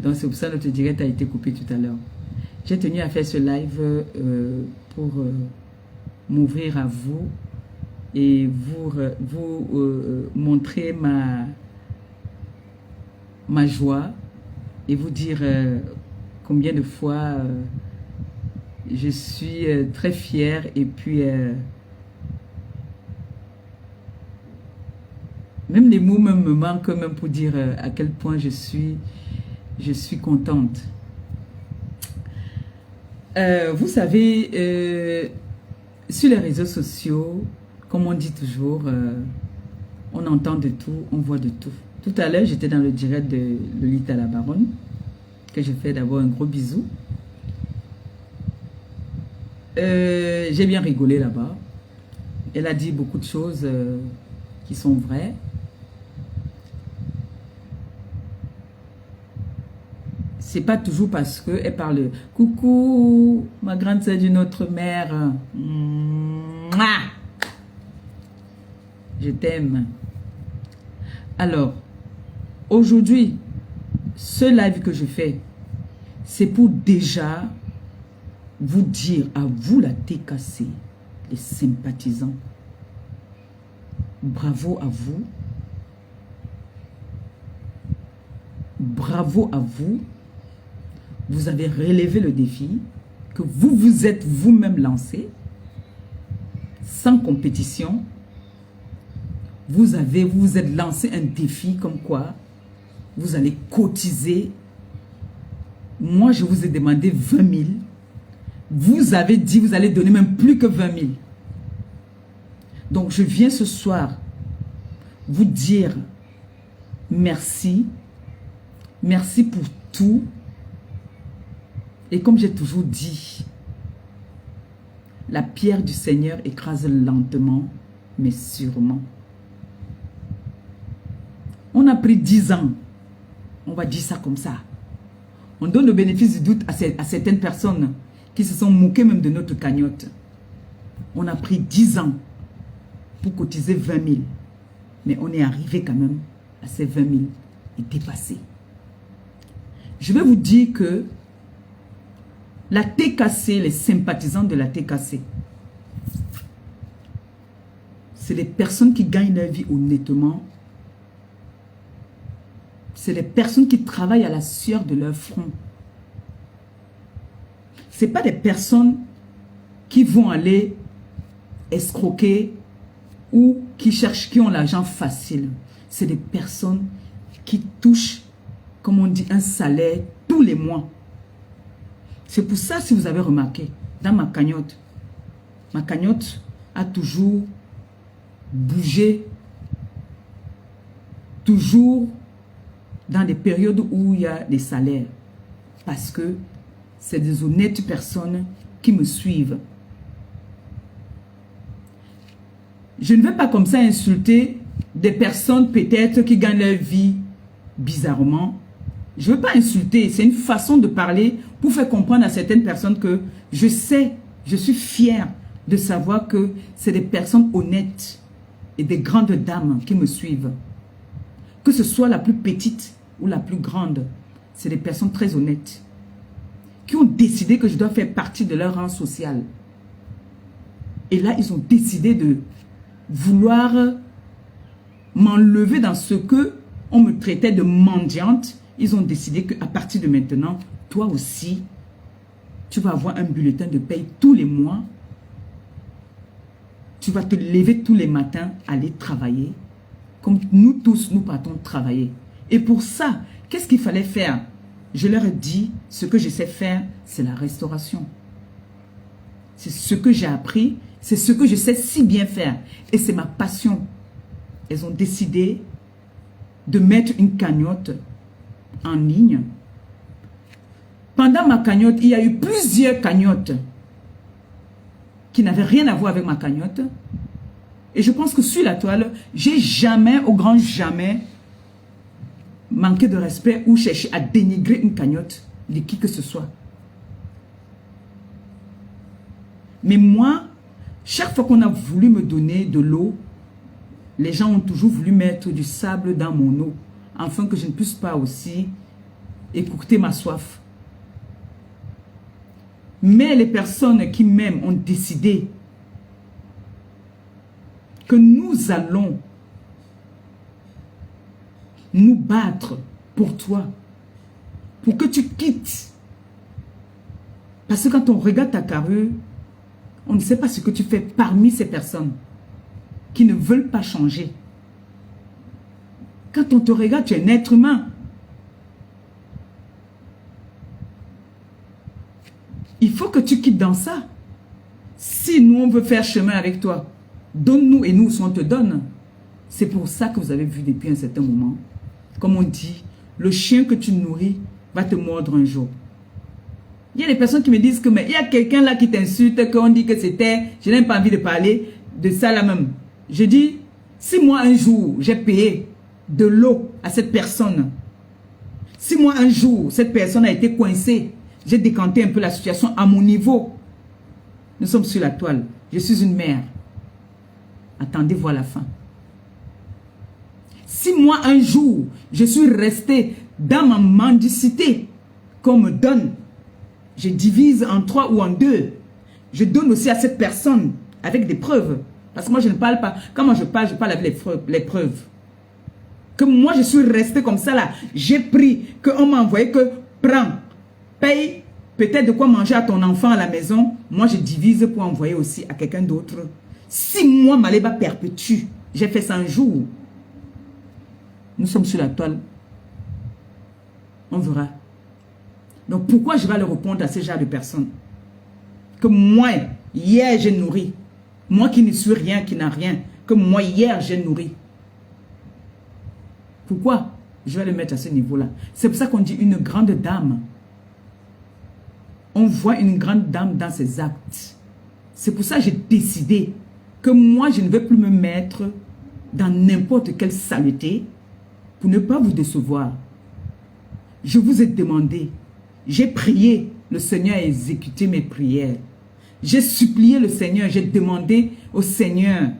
Donc c'est pour ça que notre direct a été coupé tout à l'heure. J'ai tenu à faire ce live pour m'ouvrir à vous et vous montrer ma joie et vous dire combien de fois je suis très fière et puis même les mots me manquent même pour dire à quel point je suis contente. Vous savez, sur les réseaux sociaux, comme on dit toujours, on entend de tout, on voit de tout. Tout à l'heure, j'étais dans le direct de Lolita la Baronne, que je fais d'abord un gros bisou. J'ai bien rigolé là-bas. Elle a dit beaucoup de choses qui sont vraies. C'est pas toujours parce qu'elle parle « Coucou, ma grande sœur d'une autre mère. Mouah! Je t'aime. » Alors, aujourd'hui, ce live que je fais, c'est pour déjà vous dire à vous la TKC, les sympathisants. Bravo à vous. Bravo à vous. Vous avez relevé le défi que vous vous êtes vous-même lancé, sans compétition. Vous vous êtes lancé un défi comme quoi vous allez cotiser. Moi, je vous ai demandé 20 000. Vous avez dit vous allez donner même plus que 20 000. Donc, je viens ce soir vous dire merci. Merci pour tout. Et comme j'ai toujours dit, la pierre du Seigneur écrase lentement, mais sûrement. On a pris 10 ans. On va dire ça comme ça. On donne le bénéfice du doute à certaines personnes qui se sont moquées même de notre cagnotte. On a pris 10 ans pour cotiser 20 000. Mais on est arrivé quand même à ces 20 000 et dépassé. Je vais vous dire que la TKC, les sympathisants de la TKC, c'est les personnes qui gagnent leur vie honnêtement. C'est les personnes qui travaillent à la sueur de leur front. Ce n'est pas des personnes qui vont aller escroquer ou qui ont l'argent facile. C'est des personnes qui touchent, comme on dit, un salaire tous les mois. C'est pour ça, si vous avez remarqué, dans ma cagnotte a toujours bougé, toujours dans des périodes où il y a des salaires. Parce que c'est des honnêtes personnes qui me suivent. Je ne vais pas comme ça insulter des personnes peut-être qui gagnent leur vie bizarrement. Je ne veux pas insulter, c'est une façon de parler pour faire comprendre à certaines personnes que je sais, je suis fière de savoir que c'est des personnes honnêtes et des grandes dames qui me suivent. Que ce soit la plus petite ou la plus grande, c'est des personnes très honnêtes qui ont décidé que je dois faire partie de leur rang social. Et là, ils ont décidé de vouloir m'enlever dans ce que on me traitait de mendiante. Ils ont décidé qu'à partir de maintenant, toi aussi, tu vas avoir un bulletin de paye tous les mois. Tu vas te lever tous les matins, aller travailler. Comme nous tous, nous partons travailler. Et pour ça, qu'est-ce qu'il fallait faire? Je leur ai dit, ce que je sais faire, c'est la restauration. C'est ce que j'ai appris, c'est ce que je sais si bien faire. Et c'est ma passion. Elles ont décidé de mettre une cagnotte en ligne. Pendant ma cagnotte, il y a eu plusieurs cagnottes qui n'avaient rien à voir avec ma cagnotte. Et je pense que sur la toile, j'ai jamais, au grand jamais, manqué de respect ou cherché à dénigrer une cagnotte de qui que ce soit. Mais moi, chaque fois qu'on a voulu me donner de l'eau, les gens ont toujours voulu mettre du sable dans mon eau, afin que je ne puisse pas aussi écourter ma soif. Mais les personnes qui m'aiment ont décidé que nous allons nous battre pour toi, pour que tu quittes. Parce que quand on regarde ta carrure, on ne sait pas ce que tu fais parmi ces personnes qui ne veulent pas changer. Quand on te regarde, tu es un être humain. Il faut que tu quittes dans ça. Si nous, on veut faire chemin avec toi, donne-nous et nous, on te donne. C'est pour ça que vous avez vu depuis un certain moment. Comme on dit, le chien que tu nourris va te mordre un jour. Il y a des personnes qui me disent que, mais il y a quelqu'un là qui t'insulte, qu'on dit que c'était, je n'ai pas envie de parler de ça là même. Je dis, si moi un jour, j'ai payé de l'eau à cette personne, si moi un jour, cette personne a été coincée, j'ai décanté un peu la situation à mon niveau. Nous sommes sur la toile. Je suis une mère. Attendez voir la fin. Si moi un jour, je suis resté dans ma mendicité qu'on me donne, je divise en 3 ou en 2. Je donne aussi à cette personne avec des preuves. Parce que moi je ne parle pas. Quand moi je parle avec les preuves. Que moi je suis resté comme ça là. J'ai pris, qu'on m'a envoyé que prends, paye peut-être de quoi manger à ton enfant à la maison. Moi je divise pour envoyer aussi à quelqu'un d'autre. Si moi ma lèvre perpétue, j'ai fait ça un jour. Nous sommes sur la toile. On verra. Donc pourquoi je vais le répondre à ce genre de personnes? Que moi, hier j'ai nourri. Moi qui ne suis rien, qui n'a rien. Que moi hier j'ai nourri. Pourquoi je vais le mettre à ce niveau-là? C'est pour ça qu'on dit une grande dame. On voit une grande dame dans ses actes. C'est pour ça que j'ai décidé que moi je ne vais plus me mettre dans n'importe quelle saleté pour ne pas vous décevoir. Je vous ai demandé, j'ai prié, le Seigneur a exécuté mes prières. J'ai supplié le Seigneur, j'ai demandé au Seigneur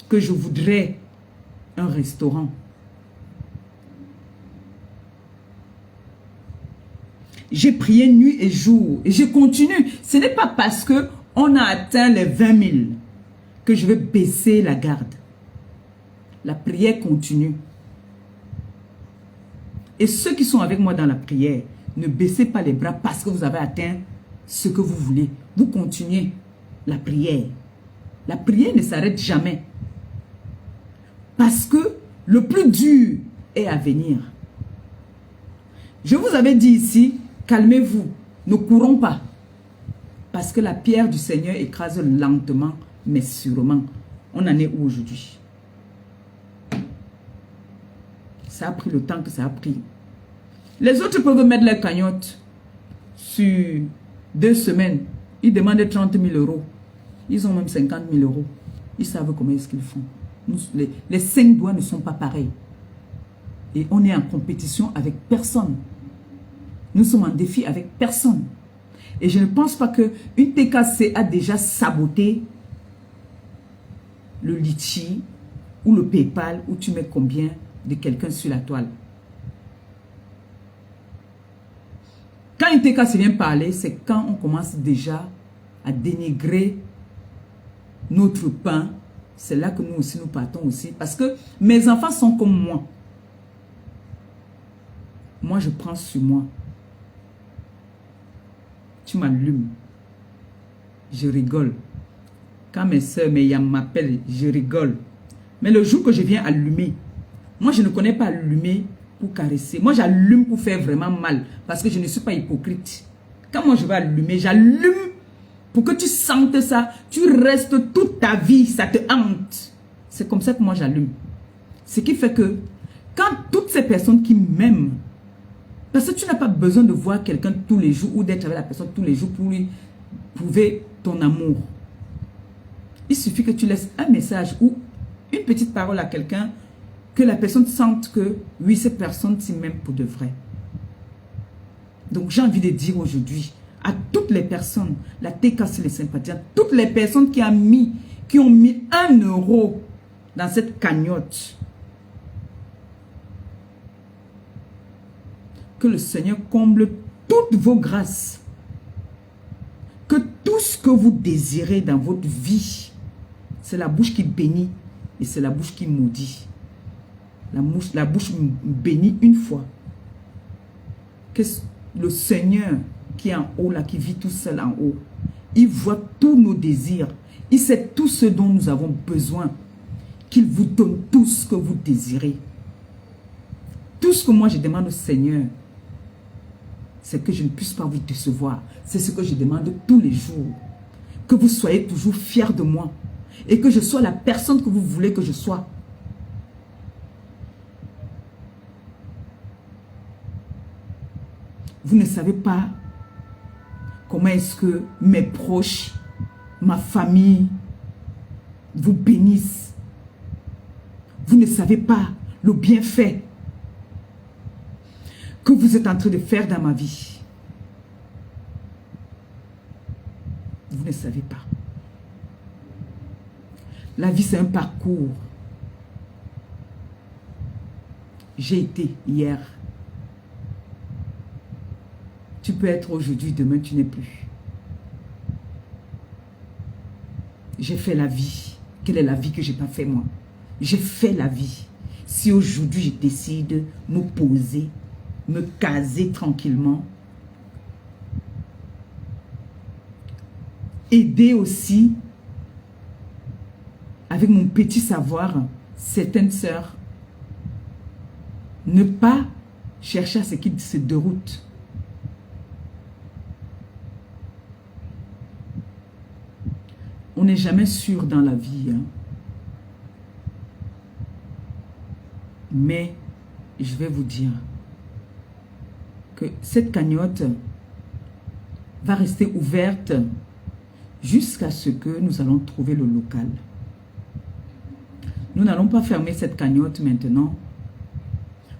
que je voudrais un restaurant. J'ai prié nuit et jour et je continue. Ce n'est pas parce que on a atteint les 20 000 que je vais baisser la garde. La prière continue. Et ceux qui sont avec moi dans la prière, ne baissez pas les bras parce que vous avez atteint ce que vous voulez. Vous continuez la prière. La prière ne s'arrête jamais. Parce que le plus dur est à venir. Je vous avais dit ici, calmez-vous, ne courons pas. Parce que la pierre du Seigneur écrase lentement, mais sûrement. On en est où aujourd'hui? Ça a pris le temps que ça a pris. Les autres peuvent mettre leur cagnotte sur 2 semaines. Ils demandent 30 000 euros. Ils ont même 50 000 euros. Ils savent comment est-ce qu'ils font. Nous, les 5 doigts ne sont pas pareils. Et on est en compétition avec personne. Nous sommes en défi avec personne. Et je ne pense pas qu'une TKC a déjà saboté le Litchi ou le PayPal où tu mets combien de quelqu'un sur la toile. Quand une TKC vient parler, c'est quand on commence déjà à dénigrer notre pain. C'est là que nous aussi, nous partons aussi. Parce que mes enfants sont comme moi. Moi, je prends sur moi. Tu m'allumes. Je rigole. Quand mes soeurs, mes yams m'appellent, je rigole. Mais le jour que je viens allumer, moi, je ne connais pas allumer pour caresser. Moi, j'allume pour faire vraiment mal. Parce que je ne suis pas hypocrite. Quand moi, je vais allumer, j'allume pour que tu sentes ça. Tu restes toute ta vie, ça te hante. C'est comme ça que moi, j'allume. Ce qui fait que, quand toutes ces personnes qui m'aiment, parce que tu n'as pas besoin de voir quelqu'un tous les jours ou d'être avec la personne tous les jours pour lui prouver ton amour. Il suffit que tu laisses un message ou une petite parole à quelqu'un que la personne sente que, oui, cette personne s'y m'aime pour de vrai. Donc, j'ai envie de dire aujourd'hui à toutes les personnes, la TKC, les sympathisants, toutes les personnes qui ont mis 1 euro dans cette cagnotte. Que le Seigneur comble toutes vos grâces. Que tout ce que vous désirez dans votre vie, c'est la bouche qui bénit et c'est la bouche qui maudit. La bouche bénit une fois. Que le Seigneur qui est en haut, là, qui vit tout seul en haut, il voit tous nos désirs. Il sait tout ce dont nous avons besoin. Qu'il vous donne tout ce que vous désirez. Tout ce que moi je demande au Seigneur, c'est que je ne puisse pas vous décevoir. C'est ce que je demande tous les jours. Que vous soyez toujours fiers de moi. Et que je sois la personne que vous voulez que je sois. Vous ne savez pas comment est-ce que mes proches, ma famille, vous bénissent. Vous ne savez pas le bienfait que vous êtes en train de faire dans ma vie. Vous ne savez pas. La vie, c'est un parcours. J'ai été hier. Tu peux être aujourd'hui, demain, tu n'es plus. J'ai fait la vie. Quelle est la vie que je n'ai pas fait moi? J'ai fait la vie. Si aujourd'hui, je décide de me poser, me caser tranquillement, aider aussi, avec mon petit savoir, certaines sœurs, ne pas chercher à ce qui se déroute. On n'est jamais sûr dans la vie. Hein. Mais je vais vous dire que cette cagnotte va rester ouverte jusqu'à ce que nous allons trouver le local. Nous n'allons pas fermer cette cagnotte maintenant.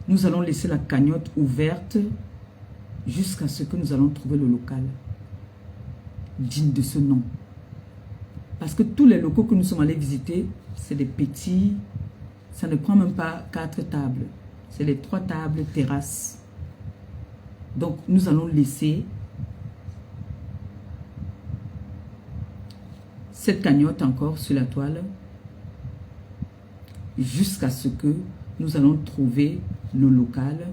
Nous allons laisser la cagnotte ouverte jusqu'à ce que nous allons trouver le local digne de ce nom. Parce que tous les locaux que nous sommes allés visiter, c'est des petits, ça ne prend même pas 4 tables. C'est les 3 tables terrasses. Donc nous allons laisser cette cagnotte encore sur la toile jusqu'à ce que nous allons trouver le local.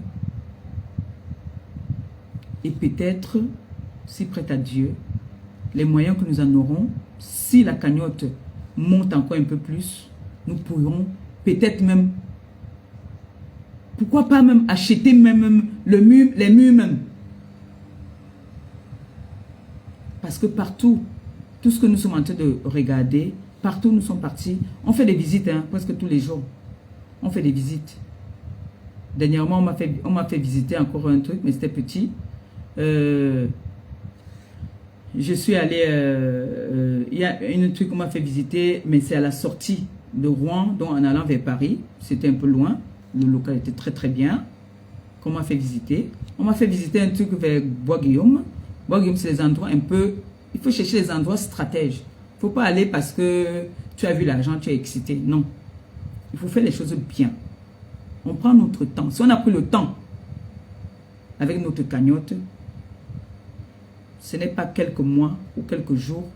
Et peut-être, si prête à Dieu, les moyens que nous en aurons, si la cagnotte monte encore un peu plus, nous pourrons peut-être même, pourquoi pas même acheter même les murs même. Parce que partout, tout ce que nous sommes en train de regarder, partout où nous sommes partis, on fait des visites, hein, presque tous les jours. On fait des visites. Dernièrement, on m'a fait visiter encore un truc, mais c'était petit. Je suis allé, il y a un truc qu'on m'a fait visiter, mais c'est à la sortie de Rouen, donc en allant vers Paris. C'était un peu loin. Le local était très très bien. Qu'on m'a fait visiter. On m'a fait visiter un truc vers Bois-Guillaume. Bois-Guillaume, c'est des endroits un peu... Il faut chercher les endroits stratèges. Il ne faut pas aller parce que tu as vu l'argent, tu es excité. Non. Il faut faire les choses bien. On prend notre temps. Si on a pris le temps avec notre cagnotte, ce n'est pas quelques mois ou quelques jours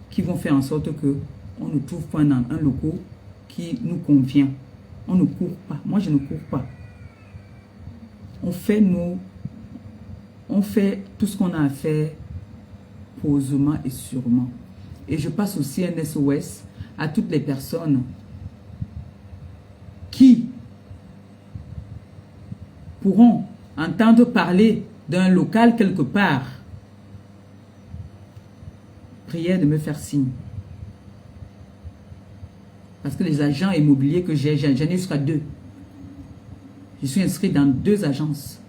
qui vont faire en sorte que on ne trouve pas un local qui nous convient. On ne court pas. Moi, je ne cours pas. On fait tout ce qu'on a à faire posément et sûrement. Et je passe aussi un SOS à toutes les personnes qui pourront entendre parler d'un local quelque part. Prière de me faire signe. Parce que les agents immobiliers que j'ai, j'en ai jusqu'à 2. Je suis inscrit dans 2 agences.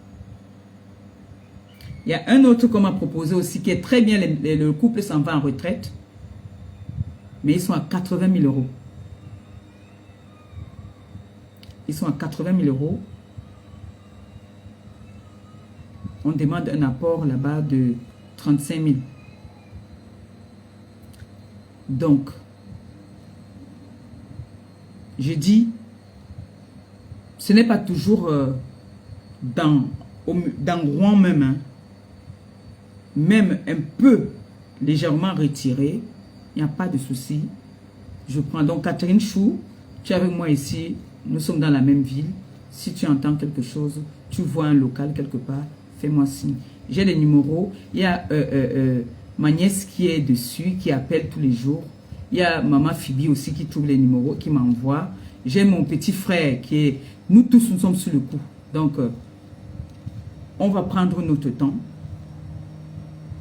Il y a un autre qu'on m'a proposé aussi qui est très bien. Le couple s'en va en retraite. Mais ils sont à 80 000 euros. Ils sont à 80 000 euros. On demande un apport là-bas de 35 000. Donc, je dis, ce n'est pas toujours dans d'endroit même, hein, même un peu légèrement retiré, il n'y a pas de souci. Je prends donc Catherine Chou, tu es avec moi ici, nous sommes dans la même ville. Si tu entends quelque chose, tu vois un local quelque part, fais-moi signe. J'ai les numéros, il y a ma nièce qui est dessus, qui appelle tous les jours. Il y a maman Phoebe aussi qui trouve les numéros, qui m'envoie. J'ai mon petit frère qui est... Nous tous, nous sommes sur le coup. Donc, on va prendre notre temps.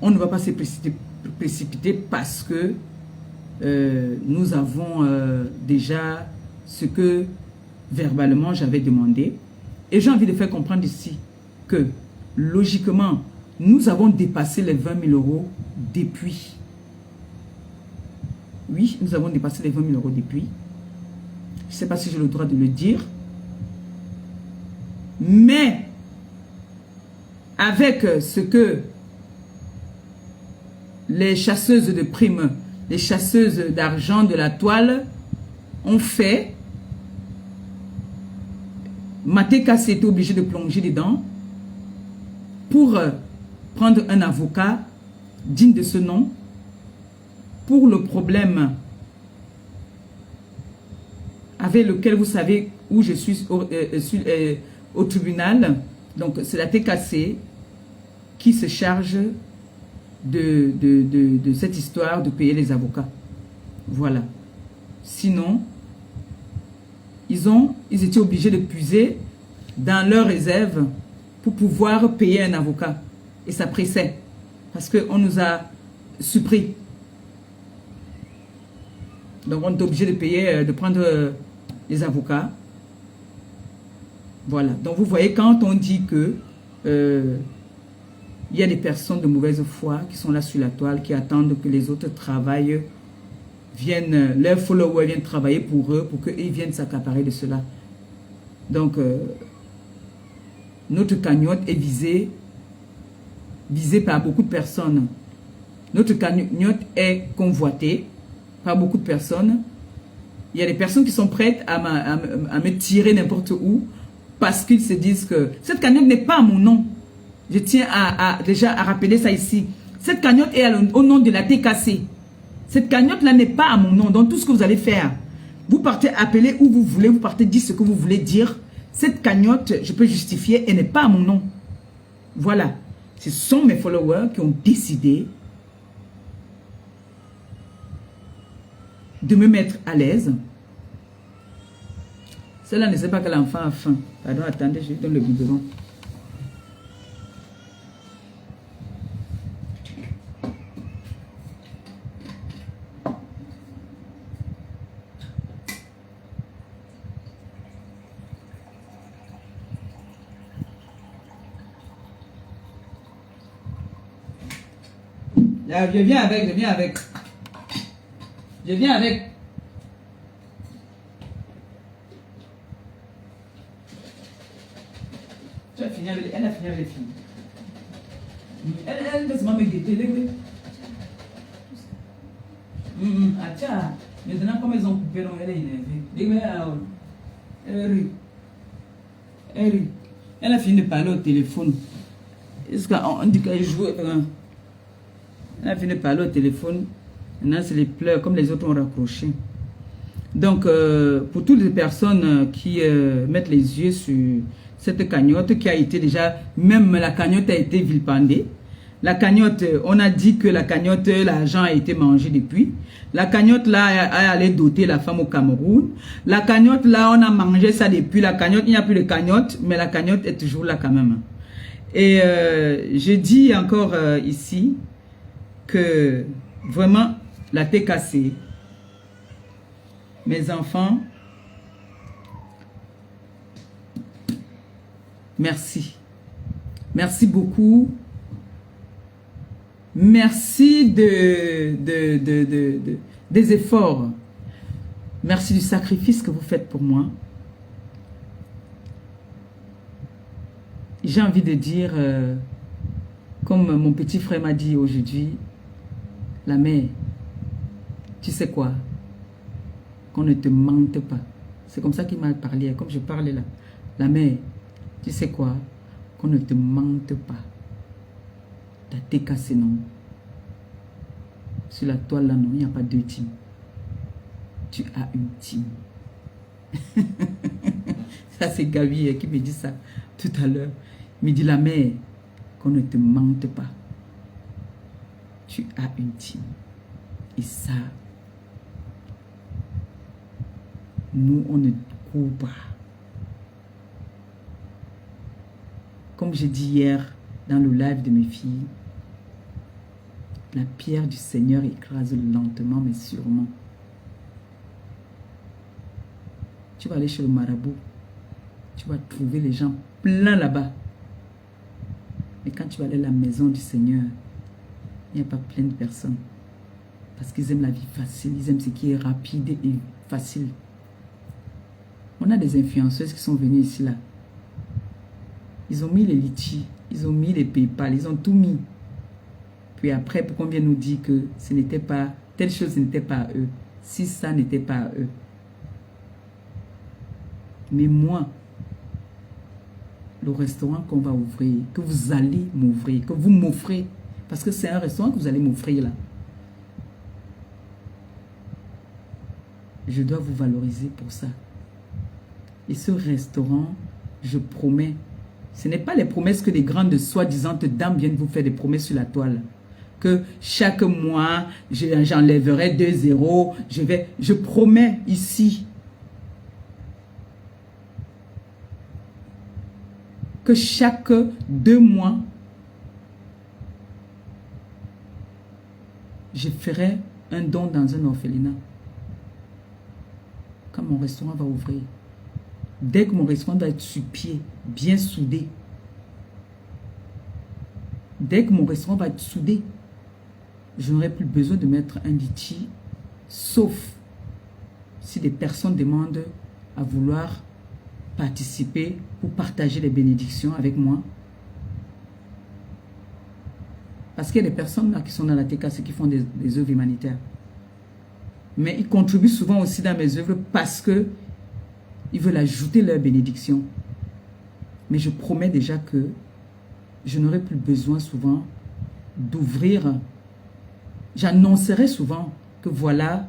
On ne va pas se précipiter parce que nous avons déjà ce que verbalement j'avais demandé. Et j'ai envie de faire comprendre ici que, logiquement, nous avons dépassé les 20 000 euros depuis. Oui, nous avons dépassé les 20 000 euros depuis. Je ne sais pas si j'ai le droit de le dire. Mais, avec ce que les chasseuses de primes, les chasseuses d'argent de la toile ont fait, Mateka s'est été obligé de plonger dedans pour prendre un avocat digne de ce nom pour le problème avec lequel vous savez où je suis au tribunal. Donc c'est la TKC qui se charge de cette histoire de payer les avocats. Voilà. Sinon, ils étaient obligés de puiser dans leurs réserves pour pouvoir payer un avocat. Et ça pressait. Parce qu'on nous a supprimé. Donc on est obligé de payer, de prendre les avocats. Voilà. Donc vous voyez, quand on dit que il y a des personnes de mauvaise foi qui sont là sur la toile, qui attendent que les autres travaillent, viennent, leurs followers viennent travailler pour eux, pour qu'ils viennent s'accaparer de cela. Donc, notre cagnotte est visée par beaucoup de personnes. Notre cagnotte est convoitée par beaucoup de personnes. Il y a des personnes qui sont prêtes à me tirer n'importe où parce qu'ils se disent que cette cagnotte n'est pas à mon nom. Je tiens déjà à rappeler ça ici. Cette cagnotte est au nom de la TKC. Cette cagnotte-là n'est pas à mon nom. Donc, tout ce que vous allez faire, vous partez appeler où vous voulez, vous partez dire ce que vous voulez dire. Cette cagnotte, je peux justifier, elle n'est pas à mon nom. Voilà. Ce sont mes followers qui ont décidé de me mettre à l'aise. Cela ne sait pas que l'enfant a faim. Pardon, attendez, je lui donne le biberon. Je viens avec. Je viens avec. Tu as fini avec elle, a fini avec les filles. Elle laisse-moi me guetter. Ah tiens, maintenant comme elles ont coupé, elle est énervée. Elle a fini de parler au téléphone. Est-ce qu'on dit qu'elle joue? Elle a fini de parler au téléphone. Maintenant, c'est les pleurs, comme les autres ont raccroché. Donc, pour toutes les personnes qui mettent les yeux sur cette cagnotte, qui a été déjà, même la cagnotte a été vilipendée. La cagnotte, on a dit que la cagnotte, l'argent a été mangé depuis. La cagnotte, là, allait doter la femme au Cameroun. La cagnotte, là, on a mangé ça depuis. La cagnotte, il n'y a plus de cagnotte, mais la cagnotte est toujours là quand même. Et je dis encore ici que vraiment la TKC, mes enfants, merci. Merci beaucoup. Merci des efforts. Merci du sacrifice que vous faites pour moi. J'ai envie de dire, comme mon petit frère m'a dit aujourd'hui, la mère, tu sais quoi? Qu'on ne te mente pas. C'est comme ça qu'il m'a parlé, comme je parlais là. La mère, tu sais quoi? qu'on ne te mente pas. Ta TK, c'est non. Sur la toile, là, non, il n'y a pas deux teams. Tu as une team. Ça, c'est Gabi qui me dit ça tout à l'heure. Il me dit, la mère, qu'on ne te mente pas. Tu as une team. Et ça, nous, on ne court pas. Comme j'ai dit hier dans le live de mes filles, la pierre du Seigneur écrase lentement mais sûrement. Tu vas aller chez le marabout, tu vas trouver les gens plein là-bas. Mais quand tu vas aller à la maison du Seigneur, il n'y a pas plein de personnes. Parce qu'ils aiment la vie facile, ils aiment ce qui est rapide et facile. On a des influenceuses qui sont venues ici là. Ils ont mis les Litchi, ils ont mis les PayPal, ils ont tout mis. Puis après, pourquoi on vient nous dire que ce n'était pas, telle chose n'était pas à eux, si ça n'était pas à eux. Mais moi, le restaurant qu'on va ouvrir, que vous allez m'ouvrir, que vous m'offrez, parce que c'est un restaurant que vous allez m'offrir là. Je dois vous valoriser pour ça. Et ce restaurant, je promets, ce n'est pas les promesses que des grandes soi-disant dames viennent vous faire des promesses sur la toile. Que chaque mois, j'enlèverai 2 zéros, je promets ici que chaque 2 mois, je ferai un don dans un orphelinat. Quand mon restaurant va ouvrir, dès que mon restaurant va être sur pied, bien soudé, dès que mon restaurant va être soudé, je n'aurai plus besoin de mettre un litchi, sauf si des personnes demandent à vouloir participer ou partager les bénédictions avec moi. Parce qu'il y a des personnes là qui sont dans la TKC qui font des œuvres humanitaires. Mais ils contribuent souvent aussi dans mes œuvres parce que ils veulent ajouter leur bénédiction. Mais je promets déjà que je n'aurai plus besoin souvent d'ouvrir. J'annoncerai souvent que voilà,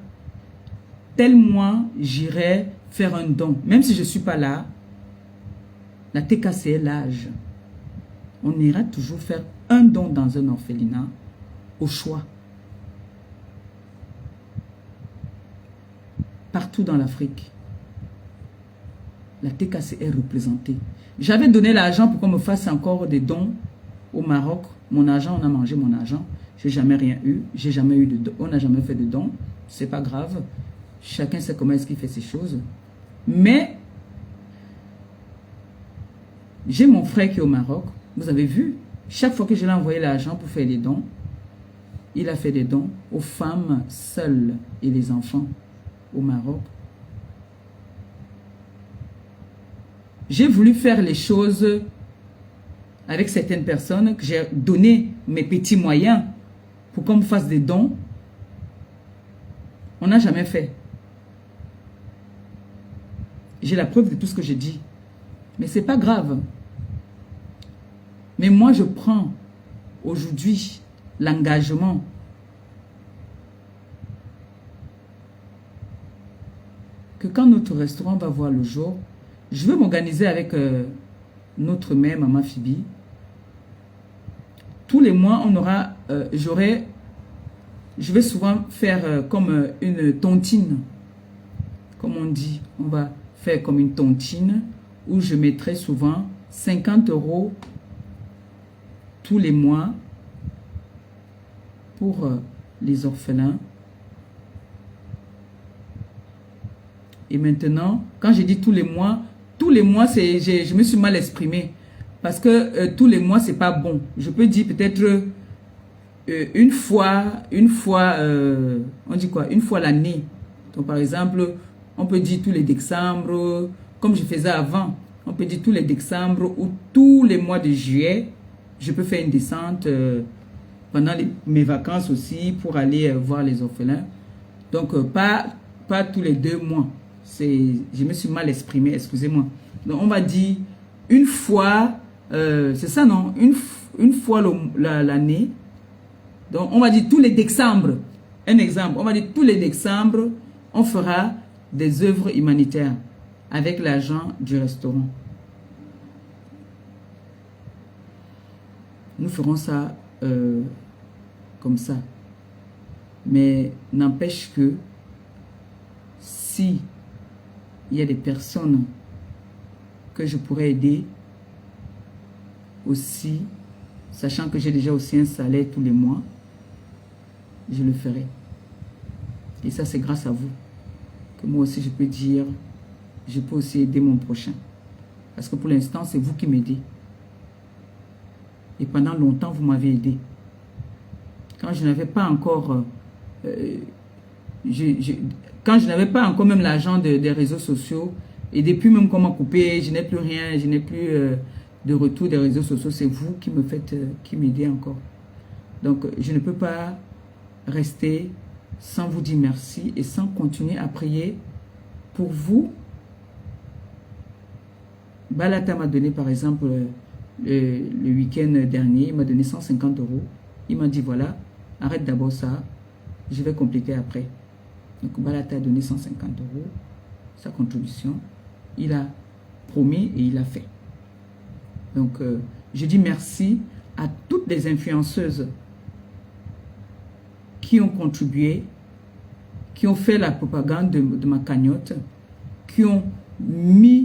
tel mois, j'irai faire un don. Même si je ne suis pas là, la TKC est l'âge. On ira toujours faire un don dans un orphelinat au choix. Partout dans l'Afrique, la TKC est représentée. J'avais donné l'argent pour qu'on me fasse encore des dons au Maroc. Mon argent, on a mangé mon argent. J'ai jamais rien eu. J'ai jamais eu de don. On n'a jamais fait de dons. C'est pas grave. Chacun sait comment est-ce qu'il fait ces choses. Mais j'ai mon frère qui est au Maroc. Vous avez vu, chaque fois que je l'ai envoyé l'argent pour faire des dons, il a fait des dons aux femmes seules et les enfants au Maroc. J'ai voulu faire les choses avec certaines personnes que j'ai donné mes petits moyens pour qu'on me fasse des dons. On n'a jamais fait. J'ai la preuve de tout ce que j'ai dit. Mais c'est pas grave. Mais moi, je prends aujourd'hui l'engagement que quand notre restaurant va voir le jour, je veux m'organiser avec notre mère, Maman Phoebe. Tous les mois, on aura, je vais souvent faire comme une tontine. Comme on dit, on va faire comme une tontine où je mettrai souvent 50 € tous les mois pour les orphelins. Et maintenant, quand je dis tous les mois, je me suis mal exprimé. Parce que tous les mois, c'est pas bon. Je peux dire peut-être une fois, on dit quoi? Une fois l'année. Donc par exemple, on peut dire tous les décembre, comme je faisais avant. On peut dire tous les décembre ou tous les mois de juillet. Je peux faire une descente pendant mes vacances aussi pour aller voir les orphelins. Donc pas tous les 2 mois. Je me suis mal exprimé, excusez-moi. Donc on va dire une fois c'est ça, non? Une fois l'année. Donc, on va dire tous les décembre. Un exemple, on va dire tous les décembre, on fera des œuvres humanitaires avec l'argent du restaurant. Nous ferons ça comme ça. Mais n'empêche que si il y a des personnes que je pourrais aider aussi, sachant que j'ai déjà aussi un salaire tous les mois, je le ferai. Et ça, c'est grâce à vous que moi aussi je peux dire, je peux aussi aider mon prochain. Parce que pour l'instant, c'est vous qui m'aidez. Et pendant longtemps, vous m'avez aidé. Quand je n'avais pas encore... quand je n'avais pas encore même l'argent des réseaux sociaux, et depuis même qu'on m'a coupé, je n'ai plus rien, je n'ai plus de retour des réseaux sociaux, c'est vous qui me faites, qui m'aidez encore. Donc, je ne peux pas rester sans vous dire merci et sans continuer à prier pour vous. Balata m'a donné par exemple le week-end dernier, il m'a donné 150 €. Il m'a dit voilà, arrête d'abord ça, je vais compléter après. Donc Balata a donné 150 €, sa contribution. Il a promis et il a fait. Donc je dis merci à toutes les influenceuses qui ont contribué, qui ont fait la propagande de ma cagnotte, qui ont mis